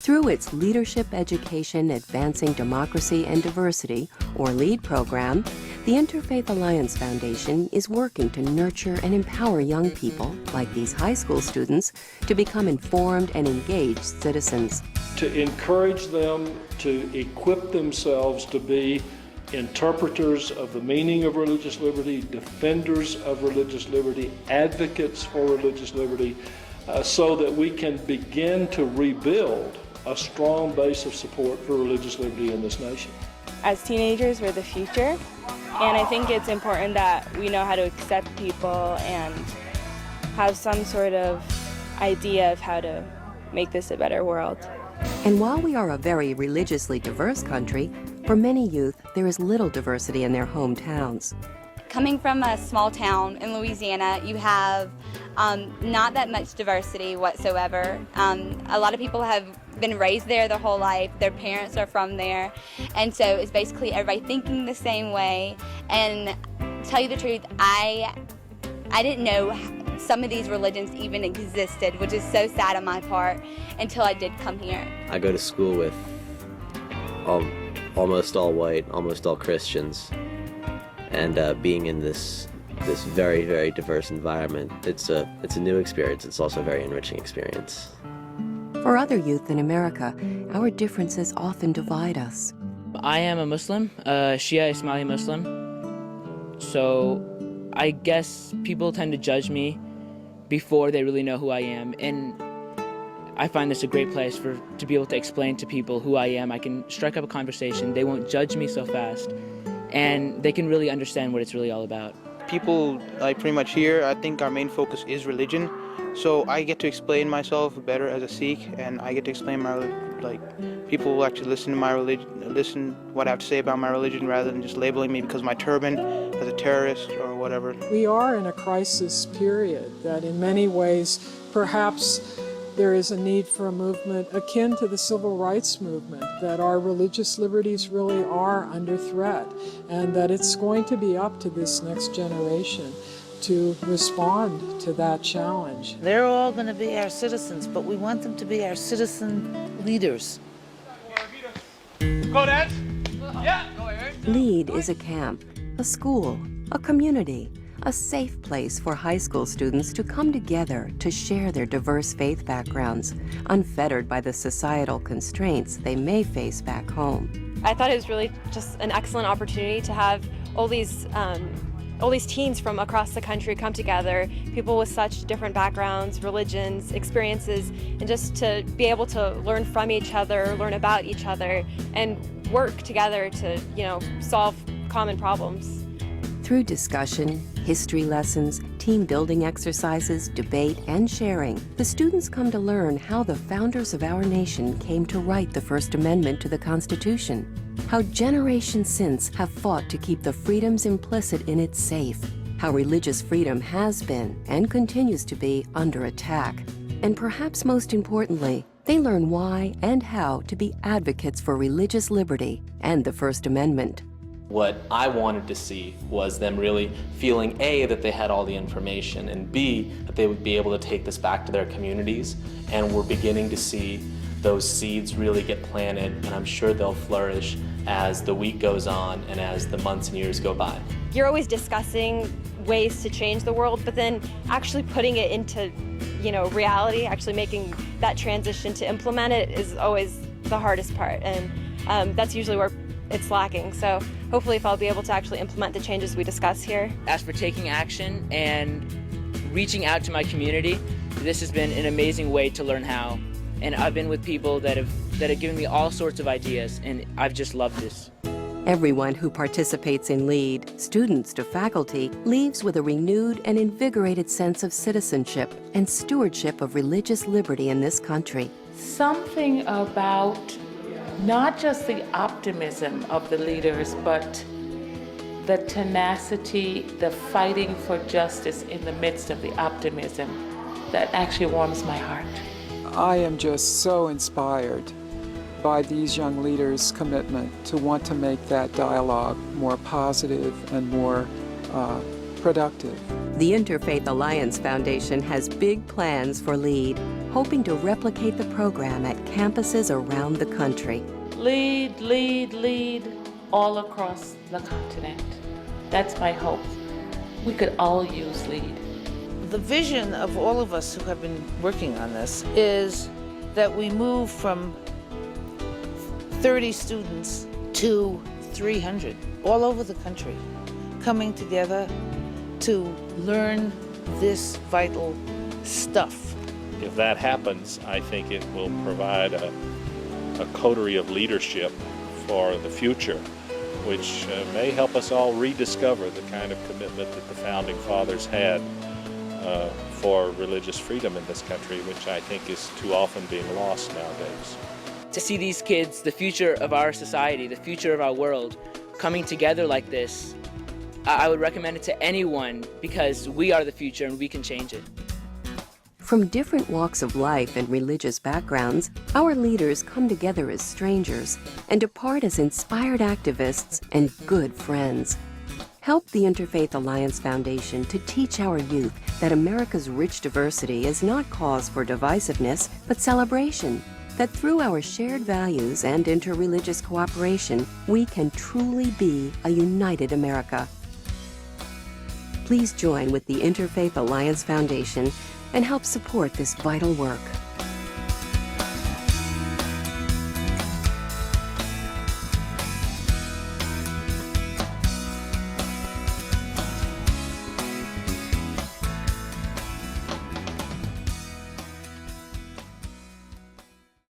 Through its Leadership Education Advancing Democracy and Diversity, or LEADD program, the Interfaith Alliance Foundation is working to nurture and empower young people, like these high school students, to become informed and engaged citizens. To encourage them to equip themselves to be interpreters of the meaning of religious liberty, defenders of religious liberty, advocates for religious liberty, so that we can begin to rebuild a strong base of support for religious liberty in this nation. As teenagers, we're the future, and I think it's important that we know how to accept people and have some sort of idea of how to make this a better world. And while we are a very religiously diverse country, for many youth, there is little diversity in their hometowns. Coming from a small town in Louisiana, you have not that much diversity whatsoever. A lot of people have been raised there their whole life, their parents are from there, and so it's basically everybody thinking the same way. And to tell you the truth, I didn't know some of these religions even existed, which is so sad on my part, until I did come here. I go to school with almost all white, almost all Christians, and being in this very, very diverse environment, it's a new experience. It's also a very enriching experience. For other youth in America, our differences often divide us. I am a Muslim, Shia Ismaili Muslim, so I guess people tend to judge me before they really know who I am, and I find this a great place to be able to explain to people who I am. I can strike up a conversation, they won't judge me so fast, and they can really understand what it's really all about. People like pretty much here, I think our main focus is religion, so I get to explain myself better as a Sikh, and I get to explain people will actually listen to my religion, listen what I have to say about my religion, rather than just labeling me because of my turban as a terrorist or whatever. We are in a crisis period that in many ways perhaps there is a need for a movement akin to the civil rights movement, that our religious liberties really are under threat, and that it's going to be up to this next generation to respond to that challenge. They're all going to be our citizens, but we want them to be our citizen leaders. Go, Dad! Yeah! LEADD is a camp, a school, a community, a safe place for high school students to come together to share their diverse faith backgrounds, unfettered by the societal constraints they may face back home. I thought it was really just an excellent opportunity to have all these teens from across the country come together, people with such different backgrounds, religions, experiences, and just to be able to learn from each other, learn about each other, and work together to, solve common problems. Through discussion, history lessons, team building exercises, debate, and sharing, the students come to learn how the founders of our nation came to write the First Amendment to the Constitution, how generations since have fought to keep the freedoms implicit in it safe, how religious freedom has been and continues to be under attack, and perhaps most importantly, they learn why and how to be advocates for religious liberty and the First Amendment. What I wanted to see was them really feeling A, that they had all the information, and B, that they would be able to take this back to their communities, and we're beginning to see those seeds really get planted, and I'm sure they'll flourish as the week goes on and as the months and years go by. You're always discussing ways to change the world, but then actually putting it into, reality, actually making that transition to implement it is always the hardest part, and that's usually where it's lacking. So hopefully if I'll be able to actually implement the changes we discuss here. As for taking action and reaching out to my community, this has been an amazing way to learn how. And I've been with people that have given me all sorts of ideas, and I've just loved this. Everyone who participates in LEADD, students to faculty, leaves with a renewed and invigorated sense of citizenship and stewardship of religious liberty in this country. Something about not just the optimism of the leaders, but the tenacity, the fighting for justice in the midst of the optimism that actually warms my heart. I am just so inspired by these young leaders' commitment to want to make that dialogue more positive and more productive. The Interfaith Alliance Foundation has big plans for LEAD, hoping to replicate the program at campuses around the country. LEAD, LEAD, LEAD, all across the continent. That's my hope. We could all use LEAD. The vision of all of us who have been working on this is that we move from 30 students to 300 all over the country, coming together to learn this vital stuff. If that happens, I think it will provide a coterie of leadership for the future, which may help us all rediscover the kind of commitment that the Founding Fathers had for religious freedom in this country, which I think is too often being lost nowadays. To see these kids, the future of our society, the future of our world, coming together like this, I would recommend it to anyone because we are the future and we can change it. From different walks of life and religious backgrounds, our leaders come together as strangers and depart as inspired activists and good friends. Help the Interfaith Alliance Foundation to teach our youth that America's rich diversity is not cause for divisiveness, but celebration. That through our shared values and interreligious cooperation, we can truly be a united America. Please join with the Interfaith Alliance Foundation and help support this vital work.